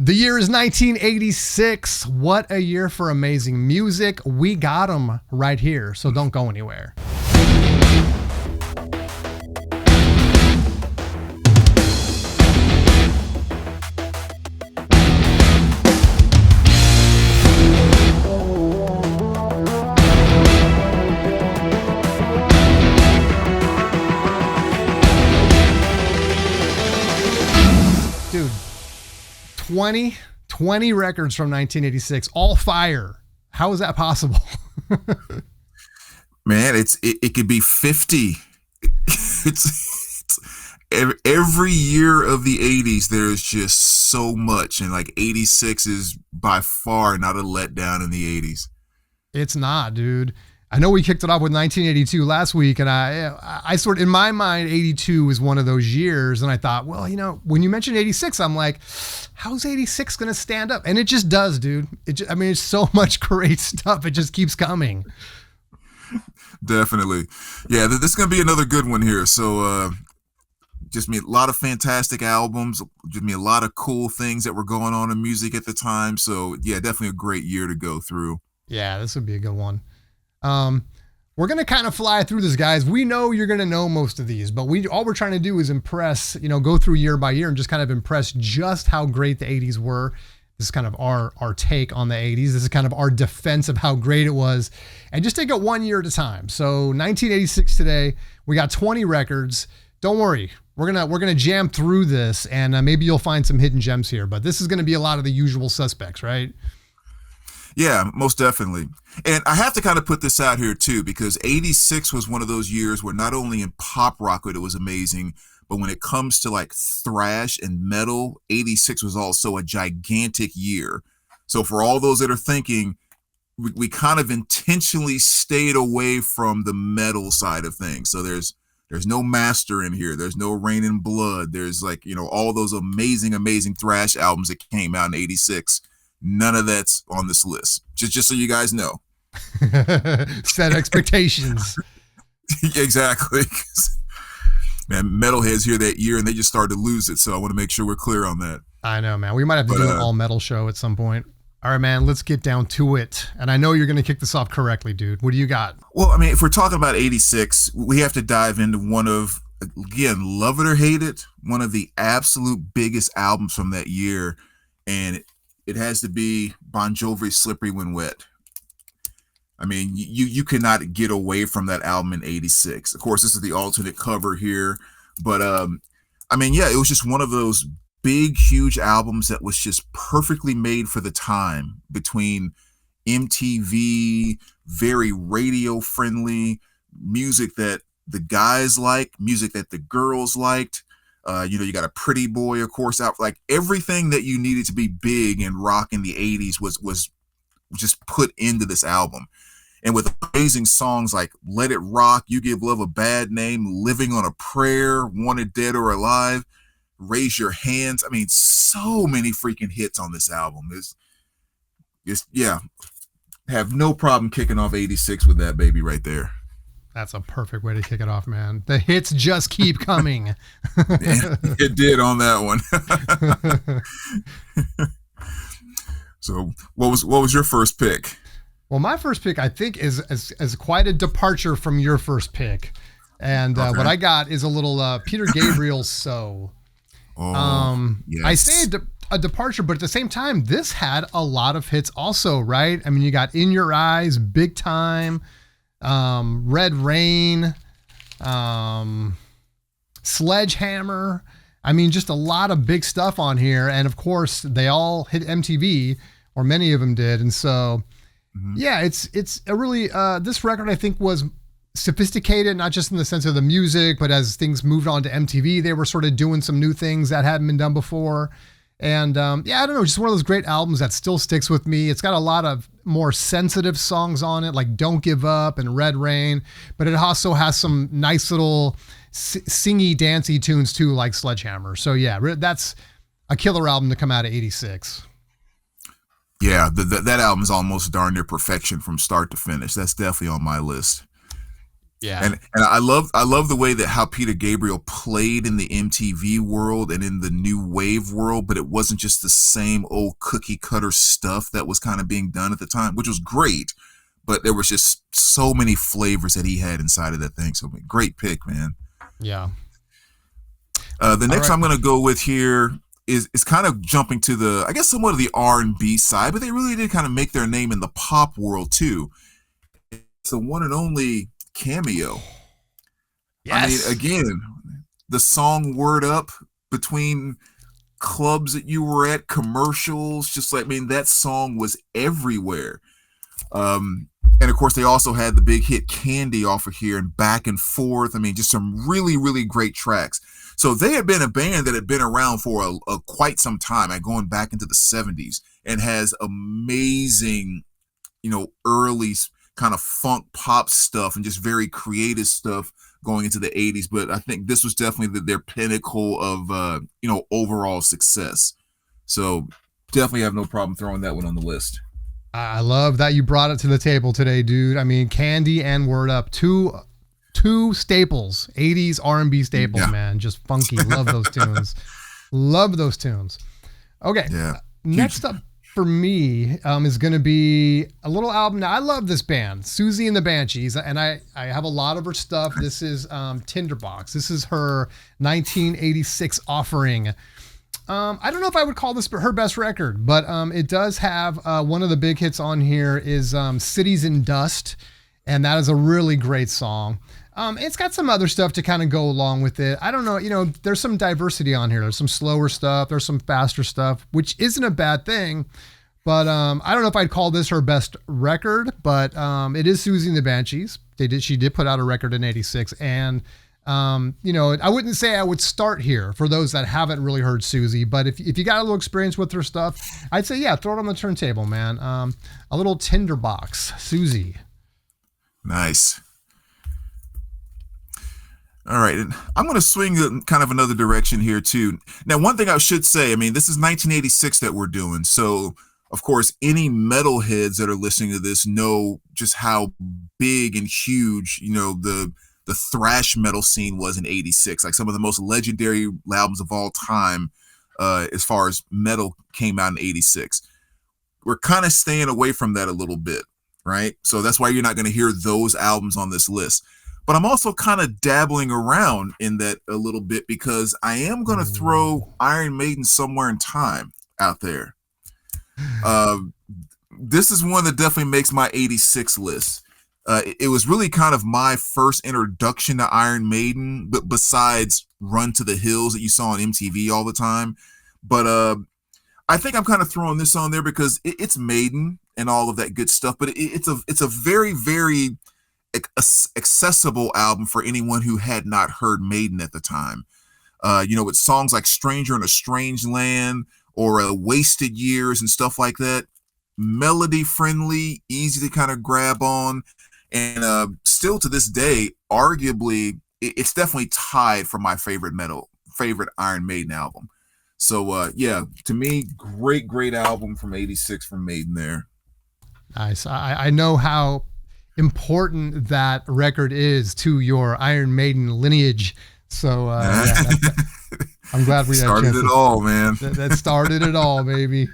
The year is 1986. What a year for amazing music. We got them right here, so don't go anywhere. Dude. 20 records from 1986, all fire. How is that possible? Man, it could be 50. It's every year of the 80s, there's just so much. And like 86 is by far not a letdown in the 80s. It's not, dude. I know we kicked it off with 1982 last week, and I sort of, in my mind, 82 was one of those years, and I thought, well, you know, when you mentioned 86, I'm like, how's 86 going to stand up? And it just does, dude. It's so much great stuff. It just keeps coming. Definitely. Yeah, this is going to be another good one here. So just a lot of fantastic albums, just a lot of cool things that were going on in music at the time. So, yeah, definitely a great year to go through. Yeah, this would be a good one. We're going to kind of fly through this, guys. We know you're going to know most of these, but all we're trying to do is impress, go through year by year and just kind of impress just how great the 80s were. This is kind of our take on the 80s. This is kind of our defense of how great it was, and just take it one year at a time. So 1986 today, we got 20 records. Don't worry. We're going to jam through this, and maybe you'll find some hidden gems here, but this is going to be a lot of the usual suspects, right? Yeah, most definitely. And I have to kind of put this out here too, because 86 was one of those years where not only in pop rock it was amazing, but when it comes to like thrash and metal, 86 was also a gigantic year. So for all those that are thinking, we kind of intentionally stayed away from the metal side of things. So there's no Master in here. There's no Rain in Blood. There's like, all those amazing thrash albums that came out in 86. None of that's on this list. Just so you guys know. Set expectations. Exactly. Man, metalheads here that year and they just started to lose it. So I want to make sure we're clear on that. I know, man. We might have to do an all metal show at some point. All right, man, let's get down to it. And I know you're going to kick this off correctly, dude. What do you got? Well, I mean, if we're talking about 86, we have to dive into one of, again, love it or hate it, one of the absolute biggest albums from that year. And it has to be Bon Jovi's Slippery When Wet. I mean, you cannot get away from that album in 86. Of course, this is the alternate cover here. But, I mean, yeah, it was just one of those big, huge albums that was just perfectly made for the time, between MTV, very radio-friendly, music that the guys liked, music that the girls liked. You got a Pretty Boy, of course, out. Like everything that you needed to be big and rock in the 80s was just put into this album. And with amazing songs like Let It Rock, You Give Love a Bad Name, Living on a Prayer, Wanted Dead or Alive, Raise Your Hands. I mean, so many freaking hits on this album. Yeah, have no problem kicking off 86 with that baby right there. That's a perfect way to kick it off, man. The hits just keep coming. It did on that one. So what was your first pick? Well, my first pick, I think, is quite a departure from your first pick. And okay. What I got is a little Peter Gabriel's So. Yes. I say a departure, but at the same time, this had a lot of hits also, right? I mean, you got In Your Eyes, Big Time, Red Rain, Sledgehammer. I mean, just a lot of big stuff on here. And of course, they all hit MTV, or many of them did. And so, yeah, it's a really, this record I think was sophisticated, not just in the sense of the music, but as things moved on to MTV, they were sort of doing some new things that hadn't been done before. And yeah, I don't know, just one of those great albums that still sticks with me. It's got a lot of more sensitive songs on it, like Don't Give Up and Red Rain, but it also has some nice little singy, dancey tunes too, like Sledgehammer. So yeah, that's a killer album to come out of 86. Yeah, that album is almost darn near perfection from start to finish. That's definitely on my list. Yeah. And I love the way that how Peter Gabriel played in the MTV world and in the new wave world, but it wasn't just the same old cookie cutter stuff that was kind of being done at the time, which was great. But there was just so many flavors that he had inside of that thing. So great pick, man. Yeah. The next right. I'm going to go with here is kind of jumping to the, I guess, somewhat of the R&B side, but they really did kind of make their name in the pop world too. It's the one and only Cameo. Yes. I mean, again, the song Word Up, between clubs that you were at, commercials, just like, I mean, that song was everywhere. And of course, they also had the big hit Candy off of here and Back and Forth. I mean, just some really, really great tracks. So they had been a band that had been around for a quite some time, like going back into the 70s, and has amazing, early kind of funk pop stuff and just very creative stuff going into the 80s. But I think this was definitely their pinnacle of, overall success. So definitely have no problem throwing that one on the list. I love that you brought it to the table today, dude. I mean, Candy and Word Up, two staples, 80s R&B staples, man. Just funky. Love those tunes. Love those tunes. Okay. Yeah. Next up for me is going to be a little album. Now, I love this band, Susie and the Banshees, and I have a lot of her stuff. This is Tinderbox. This is her 1986 offering. I don't know if I would call this her best record, but it does have one of the big hits on here is Cities in Dust, and that is a really great song. It's got some other stuff to kind of go along with it. I don't know, there's some diversity on here. There's some slower stuff. There's some faster stuff, which isn't a bad thing. But I don't know if I'd call this her best record, but it is Susie and the Banshees. She did put out a record in 86. And, I wouldn't say I would start here for those that haven't really heard Susie. But if you got a little experience with her stuff, I'd say, yeah, throw it on the turntable, man. A little Tinderbox, Susie. Nice. All right, and I'm going to swing kind of another direction here too. Now, one thing I should say, I mean, this is 1986 that we're doing, so of course, any metalheads that are listening to this know just how big and huge, the thrash metal scene was in '86. Like some of the most legendary albums of all time, as far as metal came out in '86. We're kind of staying away from that a little bit, right? So that's why you're not going to hear those albums on this list. But I'm also kind of dabbling around in that a little bit because I am going to throw Iron Maiden Somewhere in Time out there. This is one that definitely makes my 86 list. It was really kind of my first introduction to Iron Maiden, but besides Run to the Hills that you saw on MTV all the time. But I think I'm kind of throwing this on there because it's Maiden and all of that good stuff. But it's a very, very accessible album for anyone who had not heard Maiden at the time. With songs like Stranger in a Strange Land or Wasted Years and stuff like that. Melody friendly, easy to kind of grab on. And still to this day, arguably, it's definitely tied for my favorite Iron Maiden album. So, to me, great album from 86 from Maiden there. Nice. I know how important that record is to your Iron Maiden lineage. So I'm glad we started it all, man. That started it all, baby.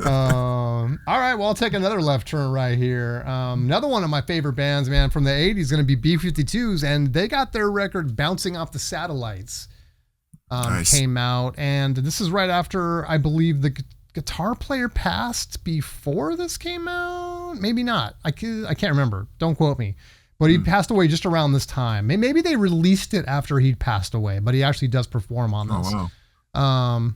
All right, well, I'll take another left turn right here. Another one of my favorite bands, man, from the 80s is going to be B-52s, and they got their record Bouncing Off the Satellites. Nice. Came out, and this is right after, I believe, the guitar player passed before this came out. Maybe not. I can't remember. Don't quote me. But he passed away just around this time. Maybe they released it after he'd passed away, but he actually does perform on this. Oh, wow.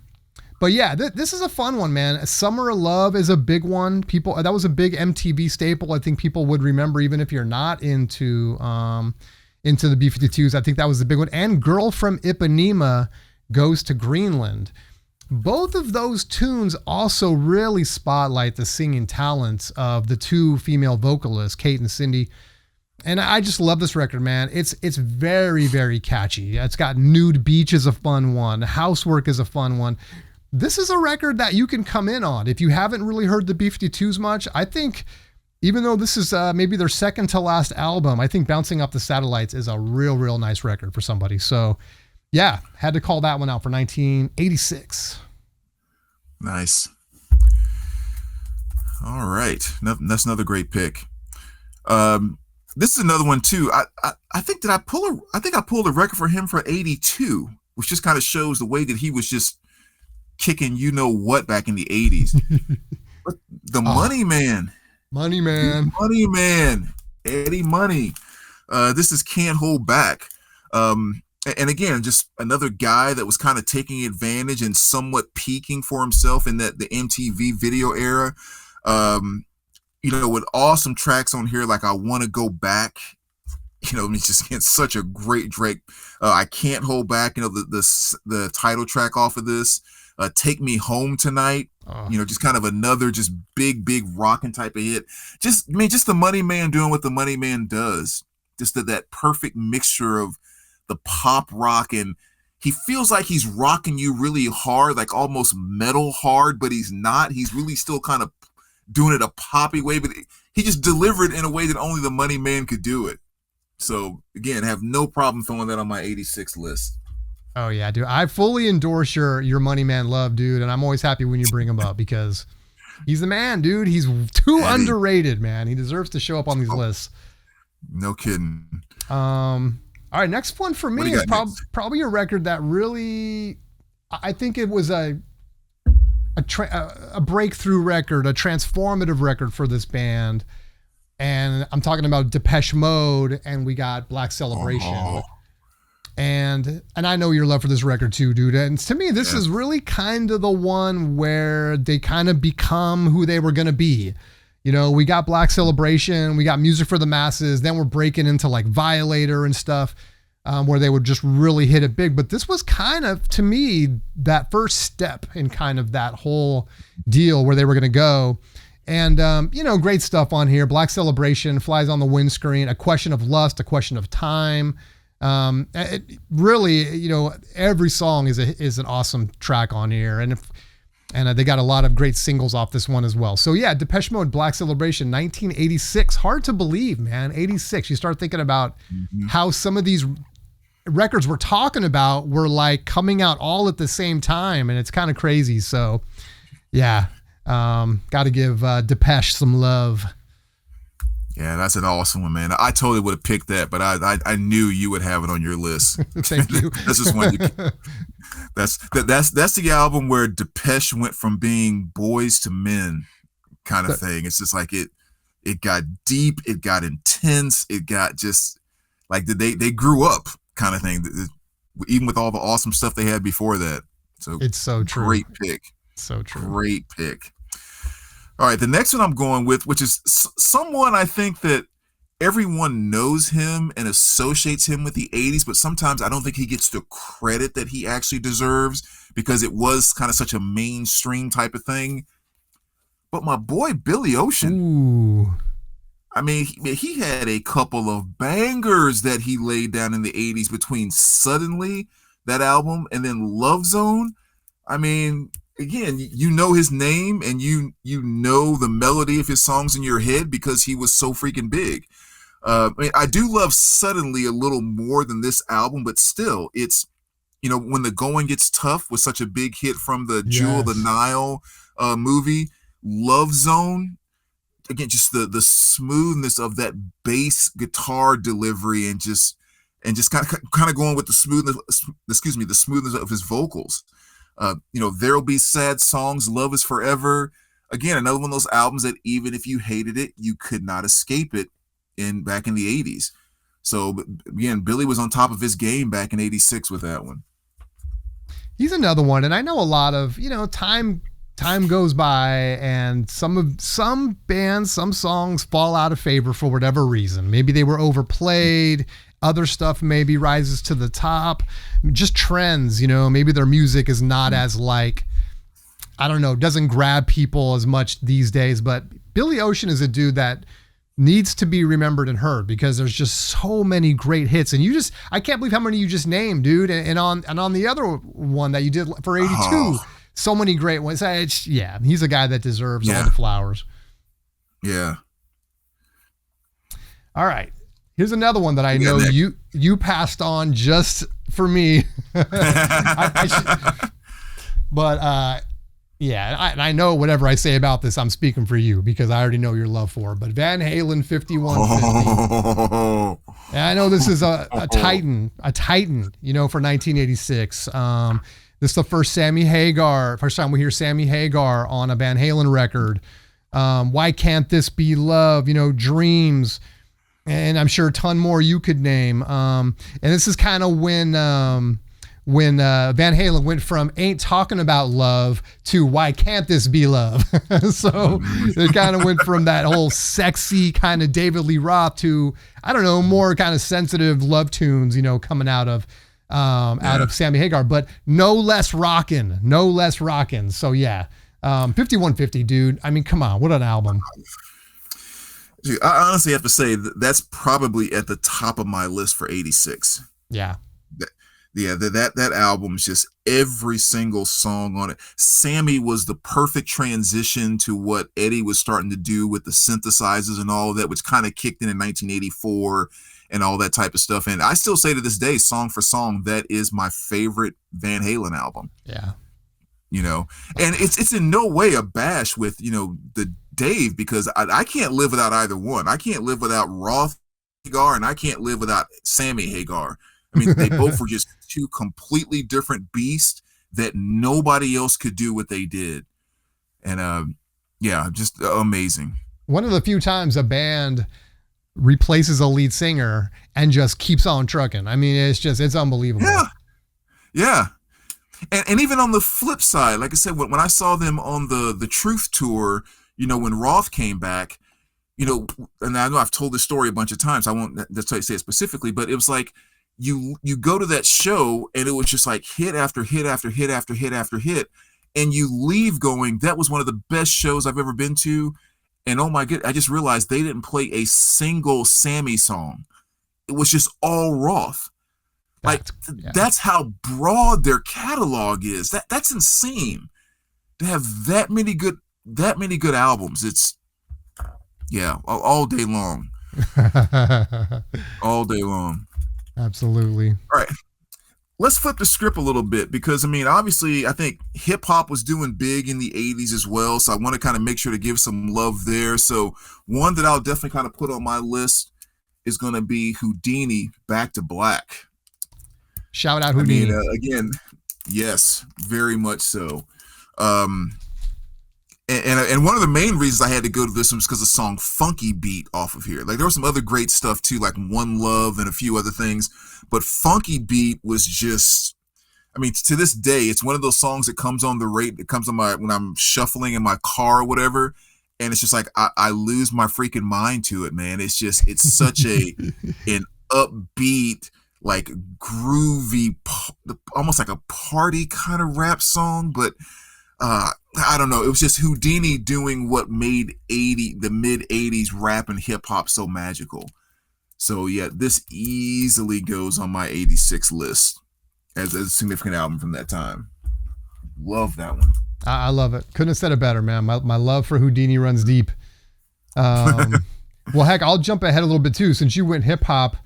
But yeah, this is a fun one, man. Summer of Love is a big one. That was a big MTV staple. I think people would remember, even if you're not into the B-52s. I think that was the big one. And Girl from Ipanema Goes to Greenland. Both of those tunes also really spotlight the singing talents of the two female vocalists, Kate and Cindy. And I just love this record, man. It's very, very catchy. It's got Nude Beach is a fun one. Housework is a fun one. This is a record that you can come in on. If you haven't really heard the B-52s much, I think even though this is maybe their second to last album, I think Bouncing Off the Satellites is a real nice record for somebody. So yeah, had to call that one out for 1986. Nice. All right. That's another great pick. This is another one too. I think I pulled a record for him for 82, which just kind of shows the way that he was just kicking you know what back in the 80s. But the Money Man. Money Man. Money Man. Eddie Money. This is Can't Hold Back. And again, just another guy that was kind of taking advantage and somewhat peaking for himself in the MTV video era. With awesome tracks on here like I Want to Go Back. It's just such a great Drake. I Can't Hold Back. The title track off of this. Take Me Home Tonight. Just kind of another just big rocking type of hit. Just the Money Man doing what the Money Man does. Just that perfect mixture of the pop rock, and he feels like he's rocking you really hard, like almost metal hard, but he's not. He's really still kind of doing it a poppy way, but he just delivered in a way that only the Money Man could do it. So again, I have no problem throwing that on my 86 list. Oh yeah, dude. I fully endorse your Money Man love, dude. And I'm always happy when you bring him up because he's the man, dude. He's too underrated, man. He deserves to show up on these lists. No kidding. All right. Next one for me is probably a record that really, I think it was a breakthrough record, a transformative record for this band. And I'm talking about Depeche Mode, and we got Black Celebration. Oh. And I know your love for this record too, dude. And to me, this is really kind of the one where they kind of become who they were going to be. We got Black Celebration, we got Music for the Masses, then we're breaking into like Violator and stuff, where they would just really hit it big. But this was kind of, to me, that first step in kind of that whole deal where they were going to go. And, great stuff on here. Black Celebration, Flies on the Windscreen, A Question of Lust, A Question of Time. It really, every song is an awesome track on here. And they got a lot of great singles off this one as well. So yeah, Depeche Mode, Black Celebration, 1986. Hard to believe, man. 86. You start thinking about how some of these records we're talking about were like coming out all at the same time. And it's kind of crazy. So yeah, got to give Depeche some love. Yeah, that's an awesome one, man. I totally would have picked that, but I knew you would have it on your list. Thank you. This is one. That's the album where Depeche went from being boys to men, kind of thing. It's just like it got deep, it got intense, it got just like they grew up, kind of thing. Even with all the awesome stuff they had before that. So it's so true. Great pick. So true. Great pick. All right, the next one I'm going with, which is someone I think that everyone knows him and associates him with the 80s, but sometimes I don't think he gets the credit that he actually deserves because it was kind of such a mainstream type of thing. But my boy, Billy Ocean. Ooh. I mean, he had a couple of bangers that he laid down in the 80s between Suddenly, that album, and then Love Zone. I mean, again, you know his name and you know the melody of his songs in your head because he was so freaking big. I do love Suddenly a little more than this album, but still, it's, when the going gets tough was such a big hit from the Jewel of the Nile movie. Love Zone, again, just the smoothness of that bass guitar delivery and just kind of going with the smoothness of his vocals. There'll Be Sad Songs, Love Is Forever. Again, another one of those albums that even if you hated it, you could not escape it back in the 80s. So again, Billy was on top of his game back in 86 with that one. He's another one. And I know a lot of, time goes by and some bands, some songs fall out of favor for whatever reason. Maybe they were overplayed. Other stuff maybe rises to the top. Just trends, maybe their music is not as doesn't grab people as much these days. But Billy Ocean is a dude that needs to be remembered and heard because there's just so many great hits. And I can't believe how many you just named, dude. And on the other one that you did for 82, so many great ones. He's a guy that deserves all the flowers. Yeah. All right. Here's another one that I know you passed on just for me. Yeah, I know whatever I say about this, I'm speaking for you because I already know your love for it. But Van Halen 5150. And I know this is a titan, for 1986. This is the first time we hear Sammy Hagar on a Van Halen record. Why Can't This Be Love? Dreams. And I'm sure a ton more you could name. And this is kind of when Van Halen went from Ain't Talking About Love to Why Can't This Be Love? So it kind of went from that whole sexy kind of David Lee Roth to, I don't know, more kind of sensitive love tunes, coming out of Sammy Hagar, but no less rockin'. So yeah, 5150, dude. I mean, come on, what an album. Dude, I honestly have to say that's probably at the top of my list for 86. Yeah. That album is just every single song on it. Sammy was the perfect transition to what Eddie was starting to do with the synthesizers and all of that, which kind of kicked in 1984 and all that type of stuff. And I still say to this day, song for song, that is my favorite Van Halen album. Yeah. And it's in no way a bash with, the Dave, because I can't live without either one. I can't live without Roth Hagar, and I can't live without Sammy Hagar. I mean, they both were just two completely different beasts that nobody else could do what they did. And just amazing. One of the few times a band replaces a lead singer and just keeps on trucking. I mean, it's unbelievable. Yeah. And even on the flip side, like I said, when I saw them on the Truth Tour, when Roth came back, and I know I've told this story a bunch of times. I won't say it specifically, but it was like you go to that show and it was just like hit after hit after hit after hit after hit, and you leave going, that was one of the best shows I've ever been to. And oh my God, I just realized they didn't play a single Sammy song. It was just all Roth. That's how broad their catalog is. That's insane to have that many good albums. It's all day long. All day long. Absolutely. All right. Let's flip the script a little bit because, I mean, obviously, I think hip hop was doing big in the 80s as well. So I want to kind of make sure to give some love there. So one that I'll definitely kind of put on my list is going to be Houdini, Back to Black. Shout out Houdini. I mean, again, yes, very much so. And one of the main reasons I had to go to this one was because the song Funky Beat off of here. Like, there was some other great stuff too, like One Love and a few other things. But Funky Beat was just, I mean, to this day, it's one of those songs that comes on when I'm shuffling in my car or whatever. And it's just like, I lose my freaking mind to it, man. It's such an upbeat, like groovy, almost like a party kind of rap song. But I don't know. It was just Houdini doing what made the mid 80s rap and hip hop so magical. So yeah, this easily goes on my 86 list as a significant album from that time. Love that one. I love it. Couldn't have said it better, man. My love for Houdini runs deep. Well, heck, I'll jump ahead a little bit too, since you went hip hop.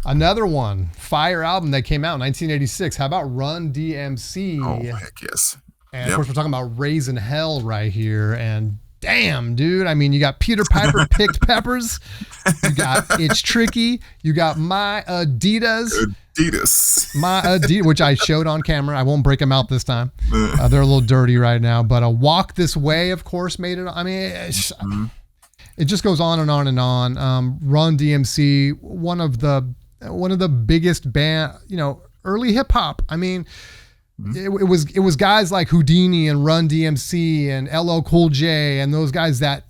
Another one, fire album that came out in 1986. How about Run DMC? Oh, heck yes. And of course, we're talking about Raising Hell right here. And damn, dude. I mean, you got Peter Piper Picked Peppers. You got It's Tricky. You got My Adidas. My Adidas, which I showed on camera. I won't break them out this time. They're a little dirty right now. But Walk This Way, of course, made it. I mean, it just goes on and on and on. Run DMC, one of the biggest band, early hip hop. I mean, it was guys like Houdini and Run DMC and LL Cool J and those guys that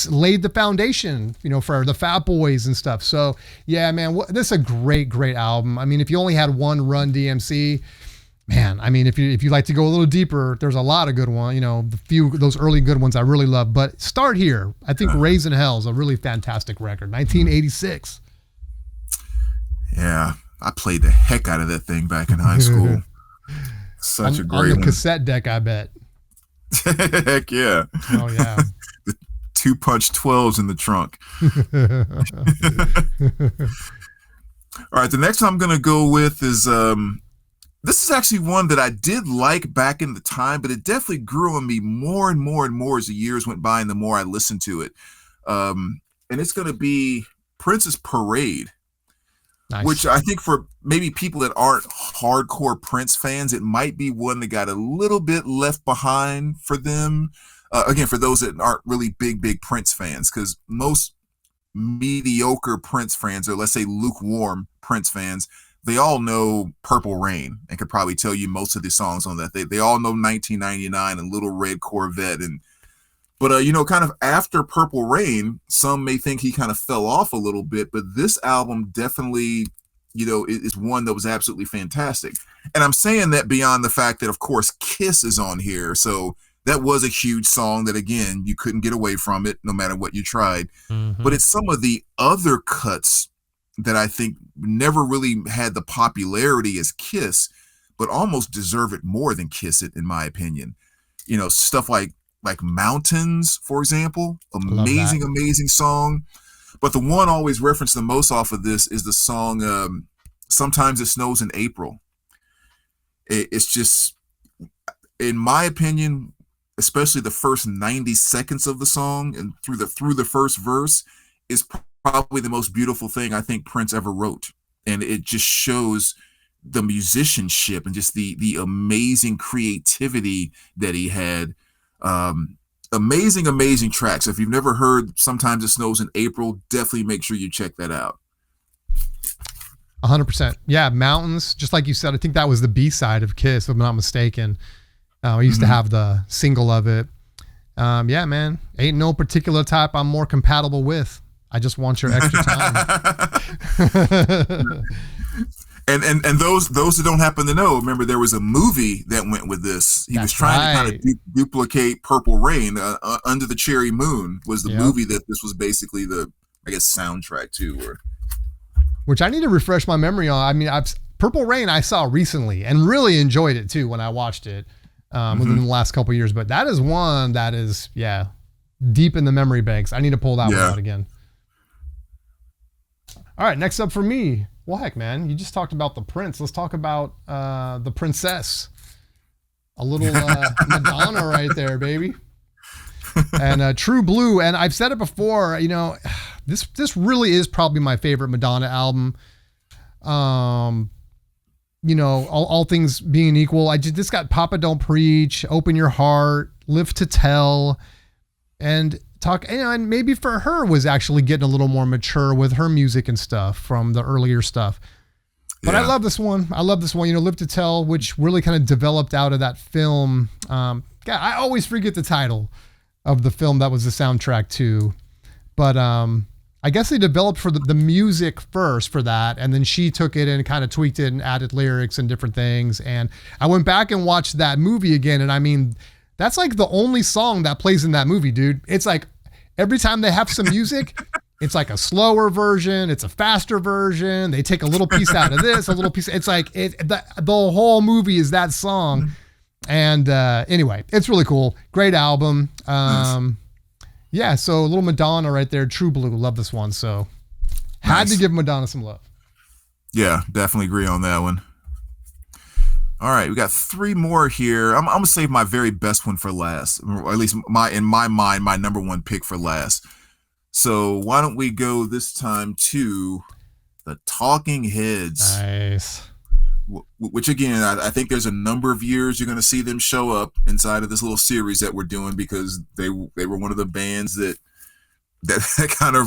laid the foundation for the Fat Boys and stuff. So yeah, man, this is a great album. I mean, if you only had one Run DMC, man, I mean, if you like to go a little deeper, there's a lot of good ones. The few those early good ones I really love. But start here. I think Raising Hell is a really fantastic record. 1986. Yeah. I played the heck out of that thing back in high school. Such a great on the one. cassette deck, I bet. Heck yeah. Oh yeah. The 2-punch 12s in the trunk. All right, the next one I'm going to go with is this is actually one that I did like back in the time, but it definitely grew on me more and more and more as the years went by and the more I listened to it. And it's going to be Prince's Parade. Nice. Which I think for maybe people that aren't hardcore Prince fans, it might be one that got a little bit left behind for them. Again, for those that aren't really big Prince fans, because most mediocre Prince fans, or let's say lukewarm Prince fans, they all know Purple Rain and could probably tell you most of the songs on that. They all know 1999 and Little Red Corvette. But kind of after Purple Rain, some may think he kind of fell off a little bit, but this album definitely, is one that was absolutely fantastic. And I'm saying that beyond the fact that, of course, Kiss is on here. So that was a huge song that, again, you couldn't get away from it no matter what you tried. Mm-hmm. But it's some of the other cuts that I think never really had the popularity as Kiss, but almost deserve it more than Kiss it, in my opinion. Stuff like Mountains, for example, amazing song. But the one always referenced the most off of this is the song Sometimes It Snows in April. It's just, in my opinion, especially the first 90 seconds of the song and through the first verse, is probably the most beautiful thing I think Prince ever wrote. And it just shows the musicianship and just the amazing creativity that he had. Amazing track. So if you've never heard Sometimes It Snows in April, definitely make sure you check that out. 100%. Yeah, Mountains, just like you said, I think that was the B-side of Kiss, if I'm not mistaken. I used to have the single of it. Yeah, man, ain't no particular type I'm more compatible with. I just want your extra time. And those that don't happen to know, remember there was a movie that went with this. He was trying to kind of duplicate Purple Rain. Under the Cherry Moon was the movie that this was basically the, I guess, soundtrack to. Which I need to refresh my memory on. I mean, Purple Rain I saw recently and really enjoyed it too when I watched it within the last couple of years. But that is one that is, deep in the memory banks. I need to pull that one out again. All right, next up for me. Well, heck, man, you just talked about the Prince. Let's talk about the Princess. A little Madonna right there, baby. And True Blue. And I've said it before, this really is probably my favorite Madonna album. All things being equal. This got Papa Don't Preach, Open Your Heart, Live to Tell, and and maybe for her was actually getting a little more mature with her music and stuff from the earlier stuff. But I love this one. Live to Tell, which really kind of developed out of that film. I always forget the title of the film that was the soundtrack to. But I guess they developed for the music first for that. And then she took it and kind of tweaked it and added lyrics and different things. And I went back and watched that movie again. And I mean, that's like the only song that plays in that movie, dude. It's like every time they have some music, it's like a slower version. It's a faster version. They take a little piece out of this, a little piece. It's like the whole movie is that song. And anyway, it's really cool. Great album. So a little Madonna right there. True Blue. Love this one. So had to give Madonna some love. Yeah, definitely agree on that one. All right, we got 3 more here. I'm gonna save my very best one for last, or at least in my mind, my number one pick for last. So why don't we go this time to the Talking Heads? Nice. Which again, I think there's a number of years you're gonna see them show up inside of this little series that we're doing because they were one of the bands that kind of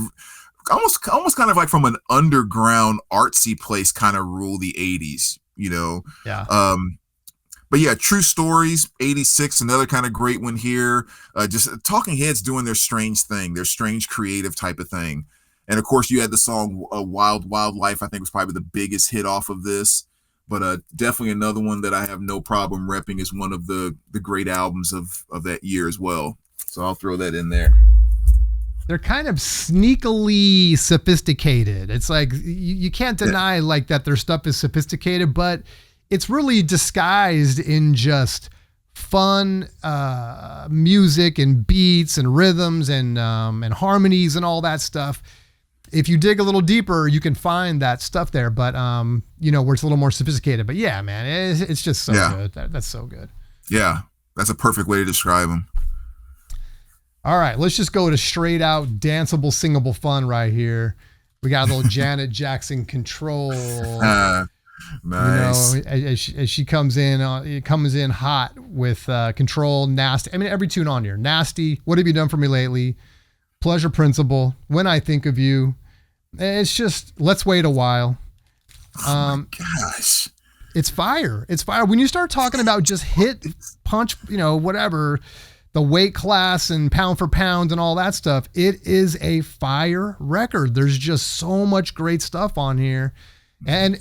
almost kind of like from an underground artsy place kind of rule the 80s. But yeah, True Stories, 86, another kind of great one here. Just Talking Heads doing their strange thing, their strange creative type of thing. And of course you had the song Wild Wild Life, I think was probably the biggest hit off of this, but definitely another one that I have no problem repping is one of the great albums of that year as well. So I'll throw that in there. They're kind of sneakily sophisticated. It's like you can't deny like that their stuff is sophisticated, but it's really disguised in just fun music and beats and rhythms and harmonies and all that stuff. If you dig a little deeper, you can find that stuff there, but where it's a little more sophisticated. But yeah, man, it's just so good. That's so good. Yeah, that's a perfect way to describe them. All right, let's just go to straight out danceable, singable fun right here. We got a little Janet Jackson Control. Nice. As she comes in, it comes in hot with Control, Nasty. I mean, every tune on here. Nasty, What Have You Done For Me Lately? Pleasure Principle, When I Think of You. It's just, Let's Wait a While. Oh my gosh. It's fire. It's fire. When you start talking about just hit, punch, whatever, the weight class and pound for pound and all that stuff, it is a fire record. There's just so much great stuff on here. And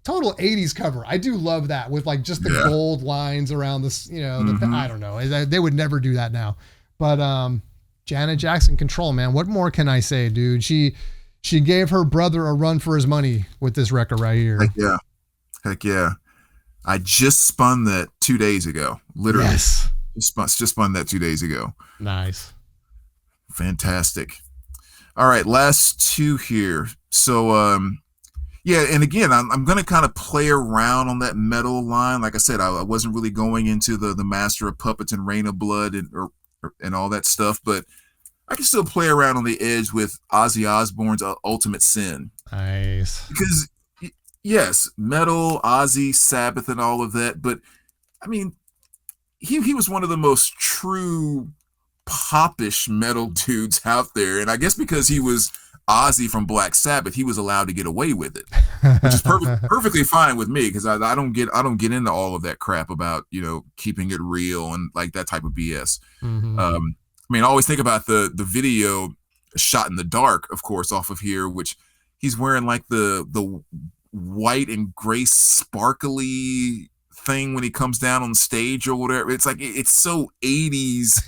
total 80s cover. I do love that with like just the gold lines around this, I don't know. They would never do that now. But Janet Jackson Control, man. What more can I say, dude? She gave her brother a run for his money with this record right here. Heck yeah. I just spun that 2 days ago. Literally. Yes. Just spun that 2 days ago. Nice. Fantastic. All right, last two here. So, and again, I'm going to kind of play around on that metal line. Like I said, I wasn't really going into the Master of Puppets and Reign of Blood and all that stuff, but I can still play around on the edge with Ozzy Osbourne's Ultimate Sin. Nice. Because, yes, metal, Ozzy, Sabbath, and all of that, but, I mean, he was one of the most true popish metal dudes out there, and I guess because he was Ozzy from Black Sabbath, he was allowed to get away with it, which is perfectly fine with me, because I don't get into all of that crap about keeping it real and like that type of BS. Mm-hmm. I mean, I always think about the video Shot in the Dark, of course, off of here, which he's wearing like the white and gray sparkly thing when he comes down on stage or whatever. It's like it's so 80s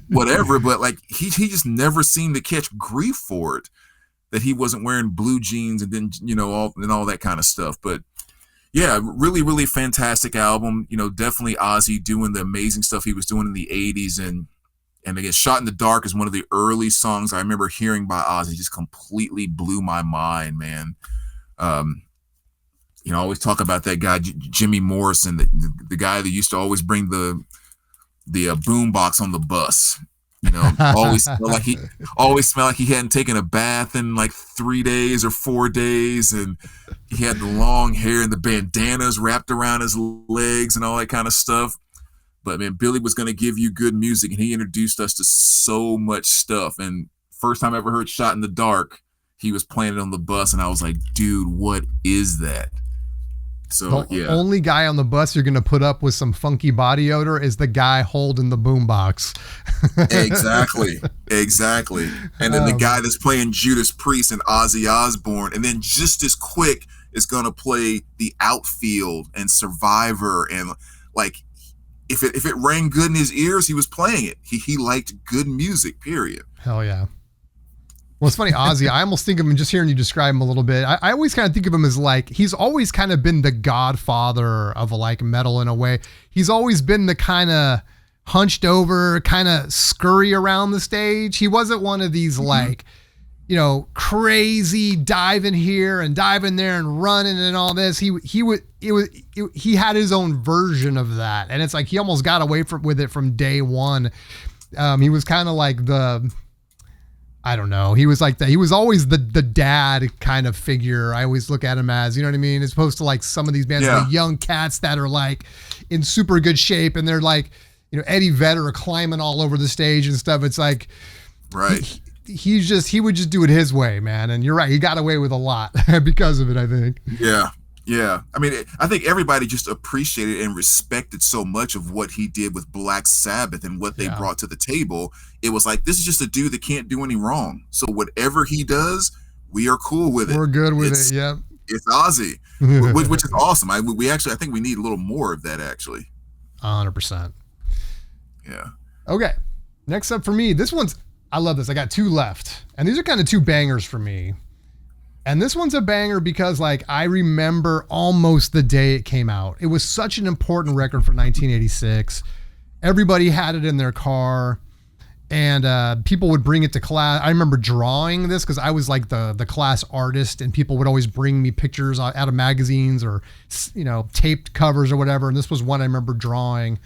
whatever, but like he just never seemed to catch grief for it, that he wasn't wearing blue jeans and then all that kind of stuff. But yeah, really, really fantastic album. Definitely Ozzy doing the amazing stuff he was doing in the 80s. And again, Shot in the Dark is one of the early songs I remember hearing by Ozzy, just completely blew my mind, man. I always talk about that guy, Jimmy Morrison, the guy that used to always bring the boom box on the bus. Always smelled like he hadn't taken a bath in like 3 days or 4 days, and he had the long hair and the bandanas wrapped around his legs and all that kind of stuff. But man, Billy was going to give you good music, and he introduced us to so much stuff. And first time I ever heard Shot in the Dark, he was playing it on the bus, and I was like, dude, what is that? So the only guy on the bus you're going to put up with some funky body odor is the guy holding the boombox. Exactly. And then the guy that's playing Judas Priest and Ozzy Osbourne, and then just as quick is going to play The Outfield and Survivor, and like if it rang good in his ears, he was playing it. He liked good music, period. Hell yeah. Well, it's funny, Ozzy, I almost think of him, just hearing you describe him a little bit, I always kind of think of him as like, he's always kind of been the godfather of like metal in a way. He's always been the kind of hunched over, kind of scurry around the stage. He wasn't one of these like, crazy diving here and diving there and running and all this. He had his own version of that. And it's like, he almost got away with it from day one. He was kind of like I don't know. He was like that. He was always the dad kind of figure. I always look at him as, you know what I mean? As opposed to like some of these bands, the young cats that are like in super good shape, and they're like, Eddie Vedder climbing all over the stage and stuff. It's like, right. He would just do it his way, man. And you're right. He got away with a lot because of it, I think. Yeah. Yeah. I mean, I think everybody just appreciated and respected so much of what he did with Black Sabbath and what they brought to the table. It was like, this is just a dude that can't do any wrong. So whatever he does, we are cool with it. We're good with it. Yep. It's Ozzy, which is awesome. I think we need a little more of that, actually. 100%. Yeah. Okay. Next up for me, I love this. I got two left, and these are kind of two bangers for me. And this one's a banger because like I remember almost the day it came out. It was such an important record for 1986. Everybody had it in their car. And people would bring it to class. I remember drawing this because I was like the class artist, and people would always bring me pictures out of magazines or, taped covers or whatever. And this was one I remember drawing.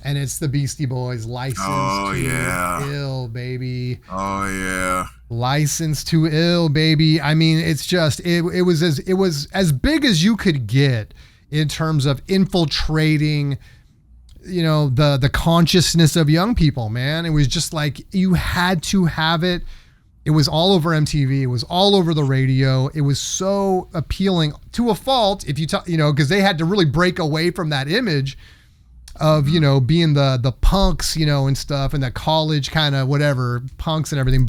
And it's the Beastie Boys, License to Ill, baby. Oh yeah. License to Ill, baby. I mean, it's just it was as big as you could get in terms of infiltrating the consciousness of young people, man. It was just like you had to have it. It was all over MTV. It was all over the radio. It was so appealing to a fault if you because they had to really break away from that image of being the punks and stuff, and that college kind of whatever punks and everything,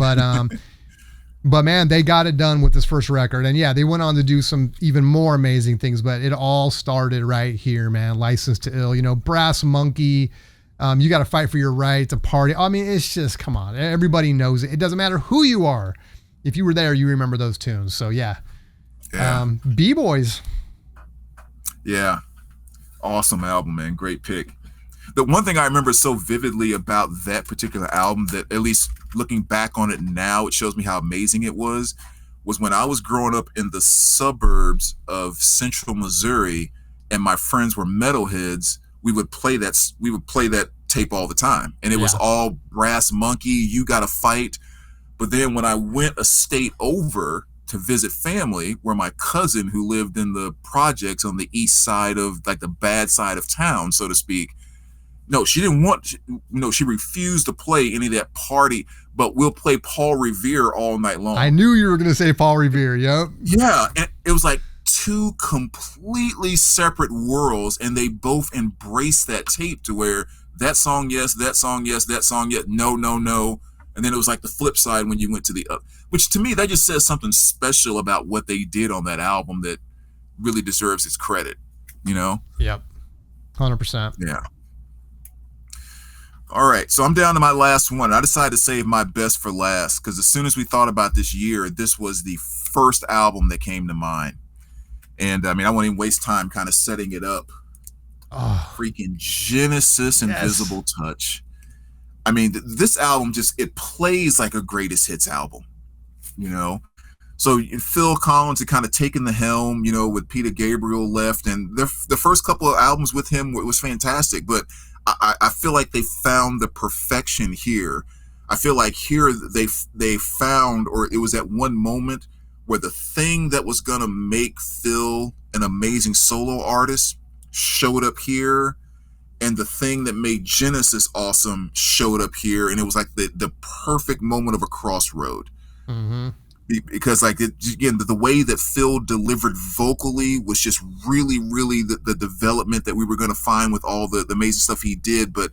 but man, they got it done with this first record. And yeah, they went on to do some even more amazing things, but it all started right here, man. License to Ill, Brass Monkey, you got to fight for your right to party. I mean, it's just, come on, everybody knows it. It doesn't matter who you are. If you were there, you remember those tunes. So yeah. B-Boys. Yeah. Awesome album, man. Great pick. The one thing I remember so vividly about that particular album, that at least looking back on it now, it shows me how amazing it was when I was growing up in the suburbs of Central Missouri, and my friends were metalheads. We would play that tape all the time, and it was all Brass Monkey, You Gotta Fight. But then when I went a state over to visit family, where my cousin, who lived in the projects on the east side of, like, the bad side of town, so to speak, no, she didn't want, she refused to play any of that party, but we'll play Paul Revere all night long. I knew you were going to say Paul Revere. Yep. Yeah. And it was like two completely separate worlds, and they both embraced that tape to where that song, yes, that song, yes, that song, yes, no, no, no. And then it was like the flip side when you went to the, which to me, that just says something special about what they did on that album that really deserves its credit, Yep. 100%. Yeah. All right, so I'm down to my last one. I decided to save my best for last because as soon as we thought about this year, this was the first album that came to mind. And I mean, I won't even waste time kind of setting it up. Oh, freaking Genesis, Invisible Touch. I mean, this album it plays like a greatest hits album, So Phil Collins had kind of taken the helm, with Peter Gabriel left, and the first couple of albums with him was fantastic, but I feel like they found the perfection here. I feel like here they found, or it was at one moment where the thing that was going to make Phil an amazing solo artist showed up here, and the thing that made Genesis awesome showed up here, and it was like the perfect moment of a crossroad. Mm-hmm. Because again, the way that Phil delivered vocally was just really, really the development that we were going to find with all the amazing stuff he did. But,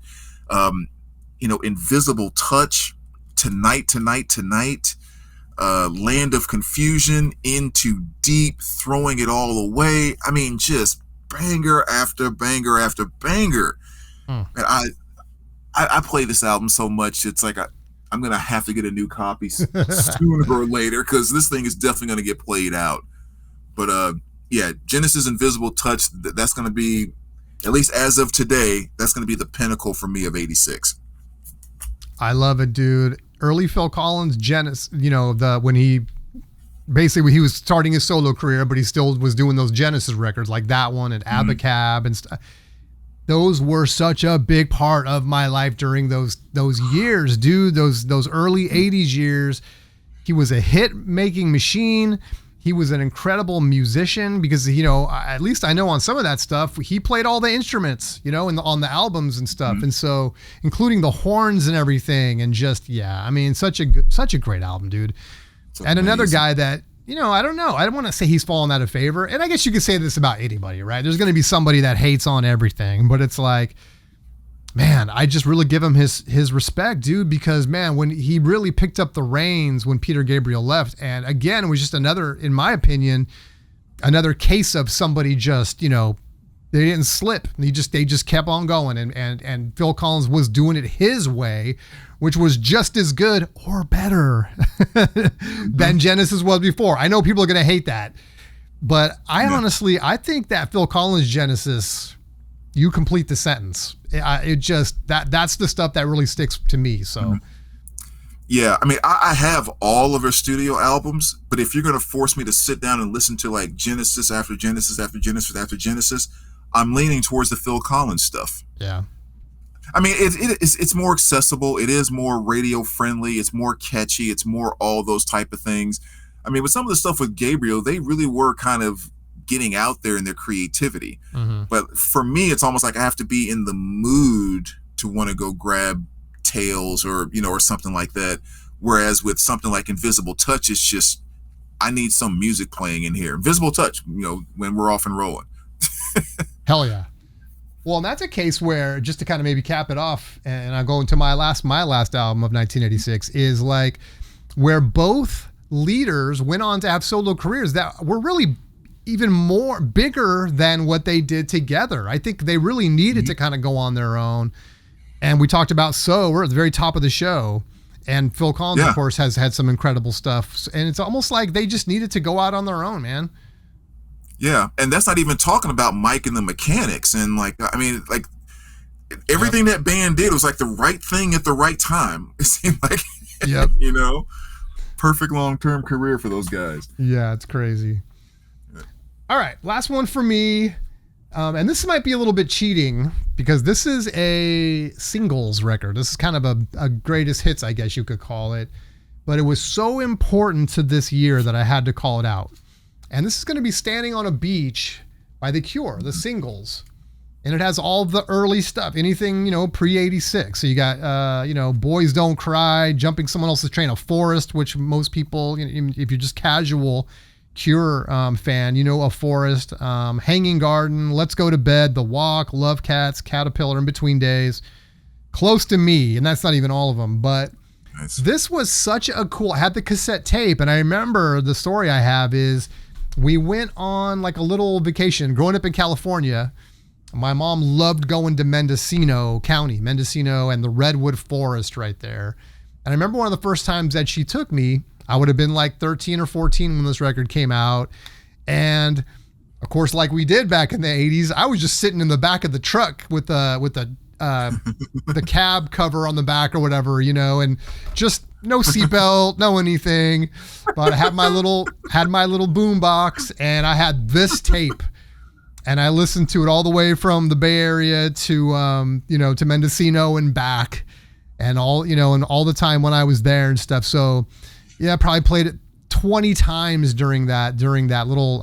Invisible Touch, Tonight, Land of Confusion, Into Deep, Throwing It All Away. I mean, just banger after banger after banger. And I play this album so much, it's like I'm going to have to get a new copy sooner or later because this thing is definitely going to get played out. But Genesis, Invisible Touch, that's going to be, at least as of today, that's going to be the pinnacle for me of 86. I love it, dude. Early Phil Collins, Genesis, when he was starting his solo career, but he still was doing those Genesis records like that one and Abacab and stuff. Those were such a big part of my life during those years, dude. Those early 80s years. He was a hit-making machine. He was an incredible musician because, at least I know on some of that stuff, he played all the instruments, on the albums and stuff. And so, including the horns and everything, and just, such a great album, dude. And another guy that, I don't know. I don't want to say he's fallen out of favor. And I guess you could say this about anybody, right? There's going to be somebody that hates on everything, but it's like, man, I just really give him his respect, dude, because, man, when he really picked up the reins when Peter Gabriel left, and again, it was just another, in my opinion, another case of somebody just, They didn't slip. They just kept on going, and Phil Collins was doing it his way, which was just as good or better than Genesis was before. I know people are going to hate that, but honestly, I think that Phil Collins Genesis, you complete the sentence. It just, that's the stuff that really sticks to me. So. Yeah, I mean, I have all of her studio albums, but if you're going to force me to sit down and listen to like Genesis after Genesis after Genesis after Genesis, I'm leaning towards the Phil Collins stuff. Yeah. I mean, it's more accessible. It is more radio friendly. It's more catchy. It's more all those type of things. I mean, with some of the stuff with Gabriel, they really were kind of getting out there in their creativity. Mm-hmm. But for me, it's almost like I have to be in the mood to want to go grab Tales or something like that. Whereas with something like Invisible Touch, it's just, I need some music playing in here. Invisible Touch, when we're off and rolling. Hell yeah. Well, and that's a case where, just to kind of maybe cap it off, and I'll go into my last album of 1986, is like where both leaders went on to have solo careers that were really even more bigger than what they did together. I think they really needed to kind of go on their own. And we talked about we're at the very top of the show. And Phil Collins, of course, has had some incredible stuff. And it's almost like they just needed to go out on their own, man. Yeah. And that's not even talking about Mike and the Mechanics. And everything that band did was like the right thing at the right time. It seemed like, perfect long-term career for those guys. Yeah, it's crazy. Yeah. All right. Last one for me. And this might be a little bit cheating because this is a singles record. This is kind of a greatest hits, I guess you could call it. But it was so important to this year that I had to call it out. And this is going to be Standing on a Beach by The Cure, the singles. And it has all the early stuff, anything, pre-86. So you got, Boys Don't Cry, Jumping Someone Else's Train, A Forest, which most people, if you're just casual Cure fan, A Forest, Hanging Garden, Let's Go to Bed, The Walk, Love Cats, Caterpillar, In Between Days, Close to Me, and that's not even all of them, but nice. This was such a cool, I had the cassette tape, and I remember the story I have is we went on like a little vacation growing up in California. My mom loved going to Mendocino County, Mendocino and the Redwood Forest right there. And I remember one of the first times that she took me, I would have been like 13 or 14 when this record came out. And of course, like we did back in the 80s, I was just sitting in the back of the truck with the cab cover on the back or whatever, and just no seatbelt, no anything. But I had my little boom box and I had this tape. And I listened to it all the way from the Bay Area to to Mendocino and back, and all the time when I was there and stuff. So yeah, I probably played it 20 times during that little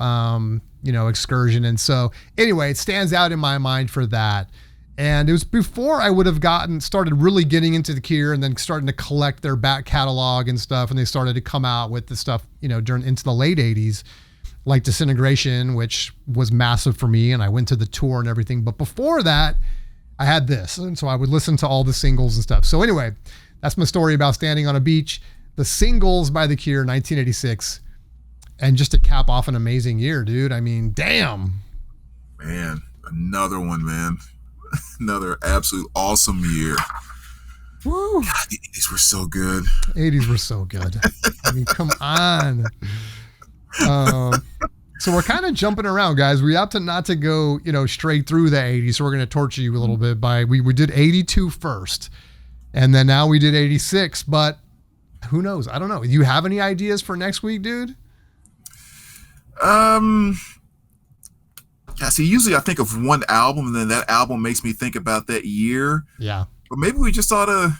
excursion. And so anyway, it stands out in my mind for that. And it was before I would have started really getting into the Cure and then starting to collect their back catalog and stuff. And they started to come out with the stuff, into the late 80s. Like Disintegration, which was massive for me, and I went to the tour and everything. But before that, I had this, and so I would listen to all the singles and stuff. So anyway, that's my story about Standing on a Beach, the singles by The Cure, 1986, and just to cap off an amazing year, dude. I mean, damn. Man, another one, man. Another absolute awesome year. Woo. God, the 80s were so good. 80s were so good. I mean, come on. So we're kind of jumping around, guys. We have to not to go, straight through the 80s. So we're going to torture you a little bit by we did 82 first, and then now we did 86. But who knows? I don't know. Do you have any ideas for next week, dude? Yeah. See, usually I think of one album, and then that album makes me think about that year. Yeah. But maybe we just ought to,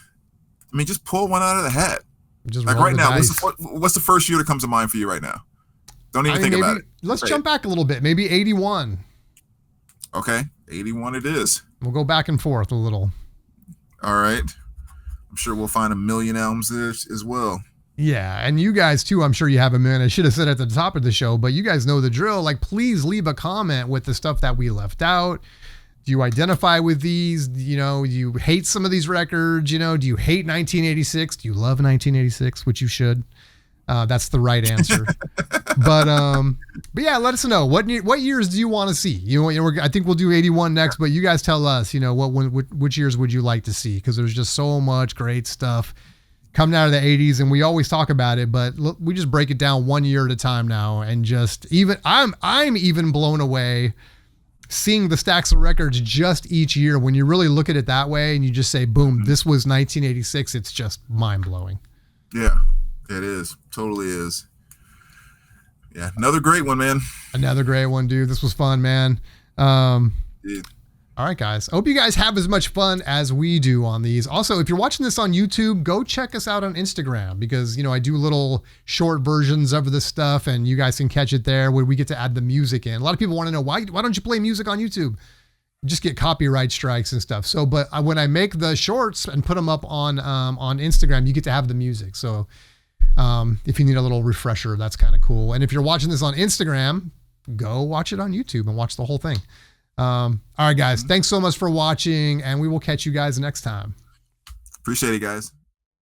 just pull one out of the hat. Just like right now, what's the first year that comes to mind for you right now? Don't even think about it. Let's jump back a little bit. Maybe 81. Okay. 81 it is. We'll go back and forth a little. All right. I'm sure we'll find a million albums there as well. Yeah. And you guys too, I'm sure you have a million. I should have said at the top of the show, but you guys know the drill. Like, please leave a comment with the stuff that we left out. Do you identify with these? Do you hate some of these records? Do you hate 1986? Do you love 1986? Which you should. That's the right answer. But yeah, let us know what years do you want to see. I think we'll do 81 next, but you guys tell us, which years would you like to see? Because there's just so much great stuff coming out of the 80s, and we always talk about it, but look, we just break it down 1 year at a time now, and just I'm even blown away seeing the stacks of records just each year. When you really look at it that way and you just say, boom, this was 1986, it's just mind-blowing. Yeah, it is. Totally is. Yeah, another great one, man. Another great one, dude. This was fun, man. Dude. All right, guys. I hope you guys have as much fun as we do on these. Also, if you're watching this on YouTube, go check us out on Instagram, because, I do little short versions of this stuff, and you guys can catch it there where we get to add the music in. A lot of people want to know, why don't you play music on YouTube? You just get copyright strikes and stuff. So, but when I make the shorts and put them up on Instagram, you get to have the music. So if you need a little refresher, that's kind of cool. And if you're watching this on Instagram, go watch it on YouTube and watch the whole thing. All right, guys, thanks so much for watching, and we will catch you guys next time. Appreciate it, guys.